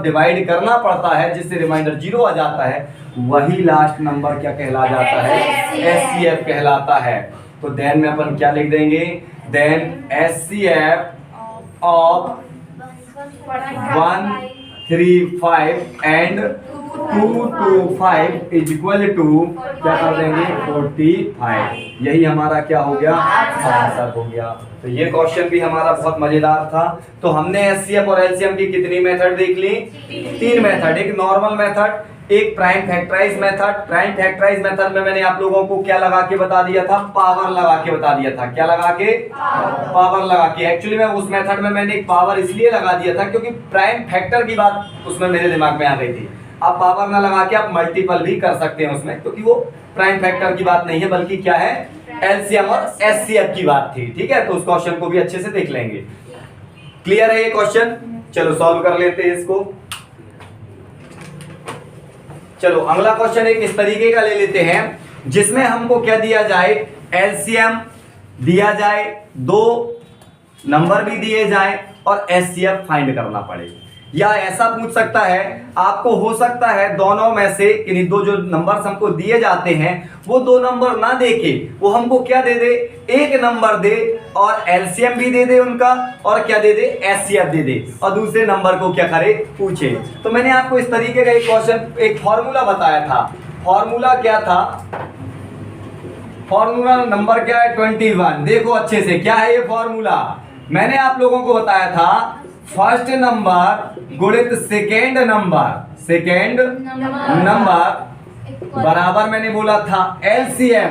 डिवाइड करना पड़ता है, जिससे रिमाइंडर 0 आ जाता है, वही लास्ट नंबर क्या कहला जाता है? एचसीएफ कहलाता है। तो देन में अपन क्या लिख देंगे? Then HCF of 135 and 225 is equal to क्या कर देंगे? 45। यही हमारा क्या हो गया? आंसर हो गया। तो ये क्वेश्चन भी हमारा बहुत मजेदार था। तो हमने एचसीएफ और एलसीएम की कितनी मेथड देख ली? 3 मेथड। एक नॉर्मल मेथड, एक prime factorize method. Prime factorize method में मैंने आप लोगों को क्या लगा के बता दिया था? पावर लगा के बता दिया था। क्या लगा के? पावर लगा के। एक्चुअली में उस मेथड में मैंने एक पावर इसलिए लगा दिया था क्योंकि प्राइम फैक्टर की बात उसमें मेरे दिमाग में आ गई थी। आप पावर ना लगा के आप मल्टीपल भी कर सकते हैं उसमें, क्योंकि वो प्राइम फैक्टर की बात नहीं है, बल्कि क्या है? एलसीएम और एचसीएफ की बात थी, ठीक है। तो उस क्वेश्चन को भी अच्छे से देख लेंगे। क्लियर है ये क्वेश्चन? चलो सॉल्व कर लेते हैं इसको। चलो अगला क्वेश्चन एक इस तरीके का ले लेते हैं, जिसमें हमको क्या दिया जाए? एलसीएम दिया जाए, 2 नंबर भी दिए जाए और एचसीएफ फाइंड करना पड़े। या ऐसा पूछ सकता है आपको, हो सकता है दोनों में से किन्हीं दो जो नंबर्स हमको दिए जाते हैं वो 2 नंबर ना देके वो हमको क्या दे दे? एक नंबर दे और एलसीएम भी दे दे उनका, और क्या दे दे? एचसीएफ दे दे, और दूसरे नंबर को क्या करे? पूछे। तो मैंने आपको इस तरीके का एक क्वेश्चन, एक फॉर्मूला बताया था। फॉर्मूला क्या था? फॉर्मूला नंबर क्या है? 21। देखो अच्छे से, क्या है ये फॉर्मूला? मैंने आप लोगों को बताया था फर्स्ट नंबर गुणित सेकेंड नंबर, सेकेंड नंबर बराबर मैंने बोला था एलसीएम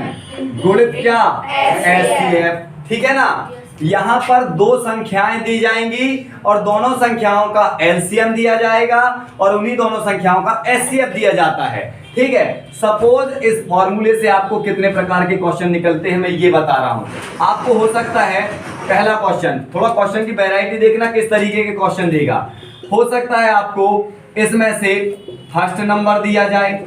गुणित क्या? एचसीएफ, ठीक है ना। यहाँ पर 2 संख्याएं दी जाएंगी और दोनों संख्याओं का एलसीएम दिया जाएगा और उन्हीं दोनों संख्याओं का एचसीएफ दिया जाता है, ठीक है। सपोज इस फॉर्मूले से आपको कितने प्रकार के क्वेश्चन निकलते हैं मैं ये बता रहा हूं। आपको हो सकता है पहला क्वेश्चन, थोड़ा क्वेश्चन की वैरायटी देखना किस तरीके के क्वेश्चन देगा। हो सकता है आपको इसमें से फर्स्ट नंबर दिया जाए,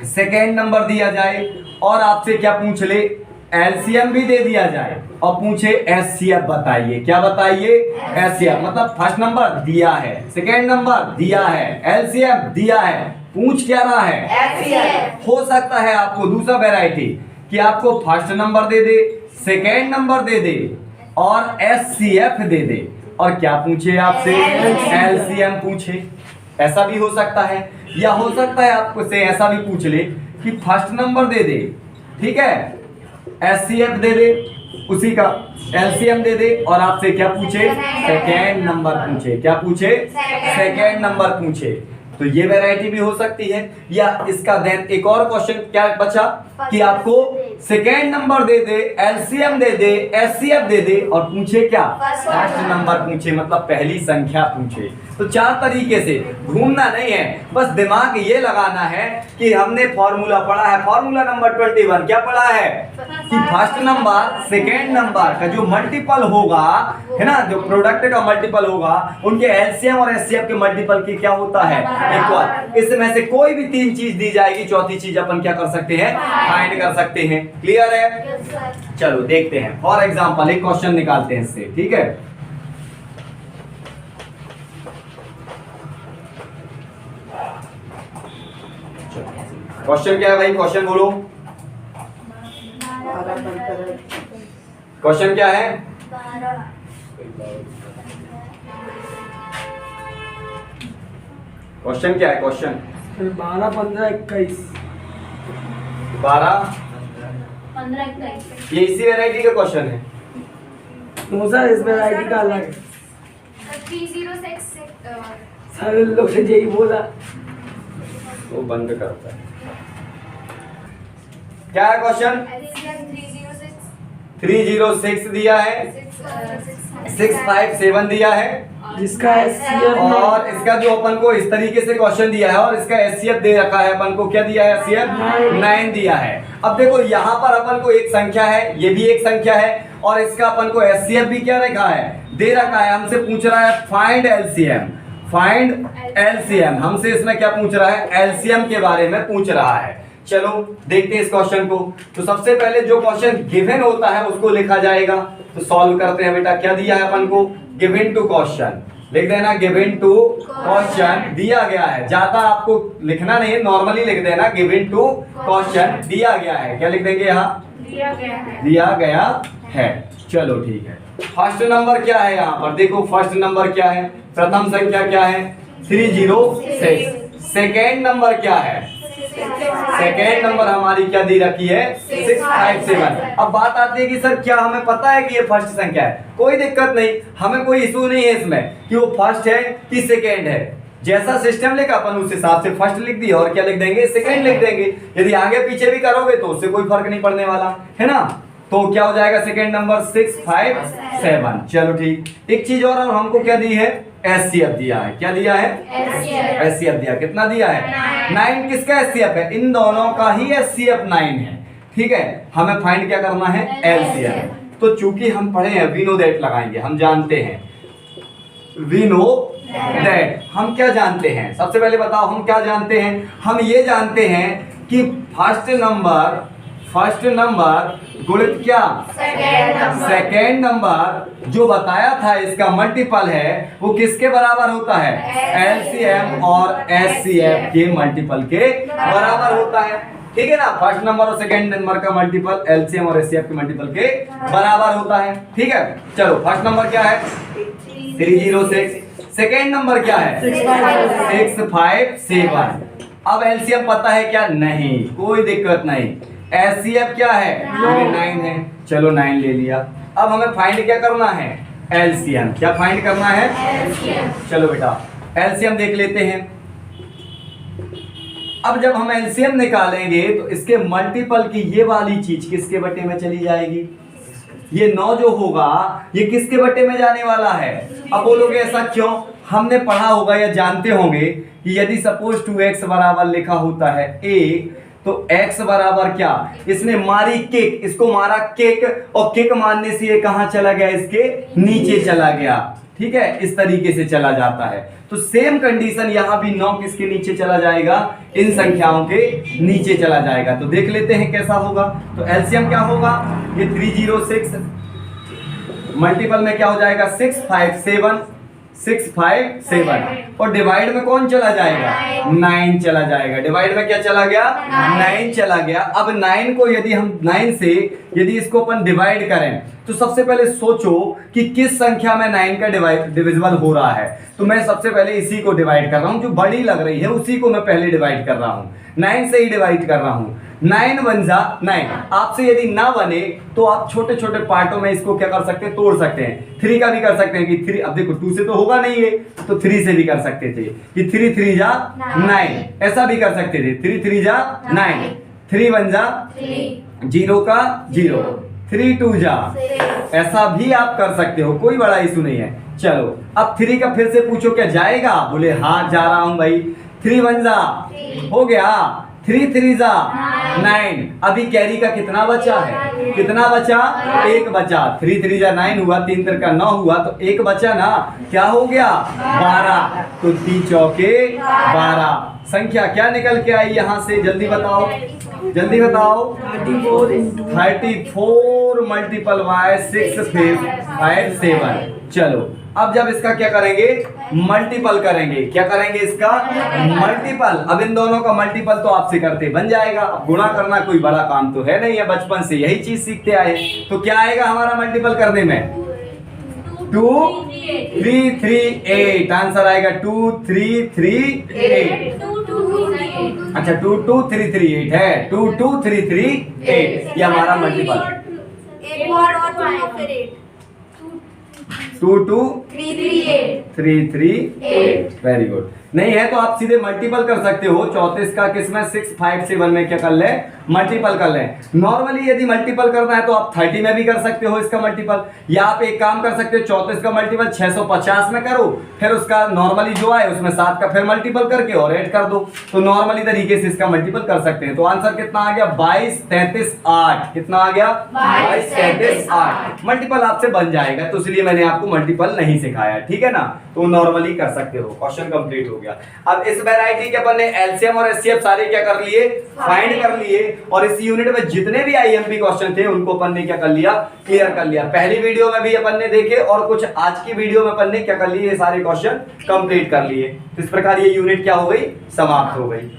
सेकेंड नंबर दिया जाए और आपसे क्या पूछ ले? एलसीएम भी दे दिया जाए और पूछे एचसीएफ बताइए। क्या बताइए? एचसीएफ। मतलब फर्स्ट नंबर दिया है, सेकेंड नंबर दिया है, एलसीएम दिया है, पूछ क्या रहा है? एचसीएफ। हो सकता है आपको दूसरा वैरायटी कि आपको फर्स्ट नंबर दे दे, सेकेंड नंबर दे दे और एचसीएफ दे दे, और क्या पूछे आपसे? एलसीएम पूछे। ऐसा भी हो सकता है। या हो सकता है आपको से ऐसा भी पूछ ले कि फर्स्ट नंबर दे दे, ठीक है, एचसीएफ दे दे, उसी का एलसीएम दे दे और आपसे क्या पूछे? सेकेंड नंबर पूछे। क्या पूछे? सेकेंड नंबर पूछे। तो ये वैरायटी भी हो सकती है। या इसका देन एक और क्वेश्चन क्या बचा कि आपको सेकेंड नंबर दे दे, एलसीएम दे दे, एचसीएफ दे दे और पूछे क्या? फर्स्ट नंबर पूछे, मतलब पहली संख्या पूछे। तो 4 तरीके से घूमना नहीं है, बस दिमाग ये लगाना है कि हमने फॉर्मूला पढ़ा है, फॉर्मूला नंबर 21 क्या पढ़ा है कि फर्स्ट नंबर सेकेंड नंबर का जो मल्टीपल होगा, है ना, जो प्रोडक्ट का मल्टीपल होगा, उनके एलसीएम और एचसीएफ के मल्टीपल की क्या होता है इक्वल। इसमें से कोई भी 3 चीज दी जाएगी, चौथी चीज अपन क्या कर सकते हैं, फाइंड कर सकते हैं। क्लियर है? चलो देखते हैं, फॉर एग्जाम्पल एक क्वेश्चन निकालते हैं इससे, ठीक है। क्वेश्चन क्या है भाई, क्वेश्चन बोलो, क्वेश्चन क्या है? क्वेश्चन क्या है? क्वेश्चन 12, 15, 21। 12, 15, 21। ये इसी वैरायटी का क्वेश्चन है। सर इस वैरायटी का अलग है। 306 सर लोग से यही बोला। वो बंद करता है। क्या है क्वेश्चन? 306 दिया है, 657 दिया है, जिसका एचसीएफ और इसका जो अपन को इस तरीके से क्वेश्चन दिया है, और इसका एचसीएफ दे रखा है अपन को, क्या दिया है? एचसीएफ 9 दिया है। अब देखो यहाँ पर अपन को एक संख्या है, ये भी एक संख्या है, और इसका अपन को एचसीएफ भी क्या रखा है, दे रखा है। हमसे पूछ रहा है फाइंड एलसीएम, फाइंड एलसीएम, हमसे इसमें क्या पूछ रहा है, एलसीएम के बारे में पूछ रहा है। चलो देखते हैं इस क्वेश्चन को। तो सबसे पहले जो क्वेश्चन गिवन होता है उसको लिखा जाएगा, तो सॉल्व करते हैं बेटा। क्या दिया है अपन को? गिवन टू क्वेश्चन, लिख देना गिवन टू क्वेश्चन दिया गया है। ज्यादा आपको लिखना नहीं है, नॉर्मली लिख देना गिवन टू क्वेश्चन दिया गया है। क्या लिख देंगे यहाँ? दिया गया है। दिया गया है। चलो ठीक है। फर्स्ट नंबर क्या है यहाँ पर? देखो फर्स्ट नंबर क्या है, प्रथम संख्या क्या है? 306। सेकेंड नंबर क्या है? सेकेंड नंबर हमारी क्या दी रखी है? 657। अब बात आती है कि सर क्या हमें पता है कि ये फर्स्ट संख्या है? कोई दिक्कत नहीं, हमें कोई इशू नहीं है इसमें कि वो फर्स्ट है कि सेकेंड है। जैसा सिस्टम लिखा अपन उस हिसाब से फर्स्ट लिख दिया, और क्या लिख देंगे? सेकेंड लिख देंगे। यदि आगे पीछे भी करोगे तो उससे कोई फर्क नहीं पड़ने वाला है ना। तो क्या हो जाएगा? Second number 657। चलो ठीक। एक चीज और हमको क्या दी है? एचसीएफ दिया है। क्या दिया है? एचसीएफ दिया। कितना दिया है? 9। किसका एचसीएफ है? इन दोनों का ही एचसीएफ 9 है। ठीक है, हमें फाइंड क्या करना है? एलसीएम। तो चूंकि हम पढ़े हैं, वी नो दैट लगाएंगे, हम जानते हैं, वी नो दैट। हम क्या जानते हैं? सबसे पहले बताओ हम क्या जानते हैं? हम ये जानते हैं कि फर्स्ट नंबर गुणित क्या? सेकेंड नंबर जो बताया था इसका मल्टीपल है, वो किसके बराबर होता है? एलसीएम और एचसीएफ के मल्टीपल के बराबर होता है। ठीक है ना, फर्स्ट नंबर और सेकेंड नंबर का मल्टीपल एलसीएम और एचसीएफ के मल्टीपल के बराबर होता है। ठीक है, चलो फर्स्ट नंबर क्या है? 306। सेकेंड नंबर क्या है? 657। अब एलसीएम पता है क्या? नहीं, कोई दिक्कत नहीं। एचसीएफ क्या है? 9 है। चलो 9 ले लिया। अब हमें फाइंड क्या करना है? एलसीएम। क्या फाइंड करना है? चलो बेटा एलसीएम देख लेते हैं। अब जब हम एलसीएम निकालेंगे तो इसके मल्टीपल की ये वाली चीज किसके बटे में चली जाएगी? ये 9 जो होगा ये किसके बटे में जाने वाला है? अब बोलोगे ऐसा क्यों? हमने पढ़ा होगा या जानते होंगे कि यदि सपोज 2x बराबर लिखा होता है 1, तो x बराबर क्या? इसने मारी किक, इसको मारा किक, और किक मारने से ये कहां चला गया? इसके नीचे चला गया। ठीक है, इस तरीके से चला जाता है। तो सेम कंडीशन यहां भी 9 किसके नीचे चला जाएगा? इन संख्याओं के नीचे चला जाएगा। तो देख लेते हैं कैसा होगा। तो एलसीएम क्या होगा? ये 306 मल्टीपल में क्या हो जाएगा? 657 और डिवाइड में कौन चला जाएगा? 9 चला जाएगा। डिवाइड में क्या चला गया? 9 चला गया। अब 9 को यदि हम 9 से यदि इसको अपन डिवाइड करें तो सबसे पहले सोचो कि किस संख्या में 9 का डिविजिबल हो रहा है। तो मैं सबसे पहले इसी को डिवाइड कर रहा हूं, जो बड़ी लग रही है उसी को मैं पहले डिवाइड कर रहा हूं। 9 से ही डिवाइड कर रहा हूं। 9 बन जा 9। आपसे यदि ना बने तो आप छोटे छोटे पार्टों में इसको क्या कर सकते हैं? तोड़ सकते हैं। 3 का भी कर सकते हैं कि 3, अब देखो 2 से तो होगा नहीं है, तो 3 से भी कर सकते थे कि 3 3 जा 9, ऐसा भी कर सकते थे। 3 3 जा 9, 3 1 जा 0 का 0, 3 2 जा, ऐसा भी आप कर सकते हो, कोई बड़ा इशू नहीं है। चलो अब 3 का फिर से पूछो क्या जाएगा, बोले हाँ जा रहा हूं भाई। 3 1 जा, हो गया। 3 3 जा 9। अभी कैरी का कितना बचा है, कितना बचा, 1 बचा। 3 3 जा 9 हुआ, 3 3 का 9 हुआ, तो 1 बचा ना, क्या हो गया 12। तो 3 चौके 12। संख्या क्या निकल के आई यहां से, जल्दी बताओ, जल्दी बताओ। 34 into 34 मल्टीपल बाय 6 5 7। चलो अब जब इसका क्या करेंगे, मल्टीपल करेंगे। क्या करेंगे इसका मल्टीपल। अब इन दोनों का मल्टीपल तो आपसे करते बन जाएगा। अब गुणा करना कोई बड़ा काम तो है नहीं है, बचपन से यही चीज सीखते आए। तो क्या आएगा हमारा मल्टीपल करने में, 2 3 3 8। आंसर आएगा 2 3 3 8। अच्छा 2 2 3 3 8 है, 2 2 3 3 8 ये हमारा मल्टीपल। 2 2 3 3 8। Very good. नहीं है तो आप सीधे मल्टीपल कर सकते हो। 34 का किसमें 6 5 7 में क्या कर ले, मल्टीपल कर ले। नॉर्मली यदि मल्टीपल करना है तो आप 30 में भी कर सकते हो इसका मल्टीपल, या आप एक काम कर सकते हो 34 का मल्टीपल 650 में करो, फिर उसका नॉर्मली जो आए उसमें 7 का फिर मल्टीपल करके और ऐड कर दो। तो नॉर्मली तरीके से इसका मल्टीपल कर सकते हैं। तो आंसर कितना आ गया, 22 33 8। कितना आ गया, 22 33 8। मल्टीपल आपसे बन जाएगा, तो इसलिए मैंने आपको मल्टीपल नहीं सिखाया, ठीक है ना। तो नॉर्मली कर सकते हो। क्वेश्चन कंप्लीट हो गया। अब इस वैरायटी के अपन ने एलसीएम और एचसीएफ सारे क्या कर लिए, फाइंड कर लिए। और इस यूनिट में जितने भी आईएमपी क्वेश्चन थे उनको अपन ने क्या कर लिया, क्लियर कर लिया। पहली वीडियो में भी अपन ने देखे और कुछ आज की वीडियो में अपन ने क्या कर लिए, ये सारे क्वेश्चन कंप्लीट कर लिए। इस प्रकार ये यूनिट क्या हो गई, समाप्त हो गई।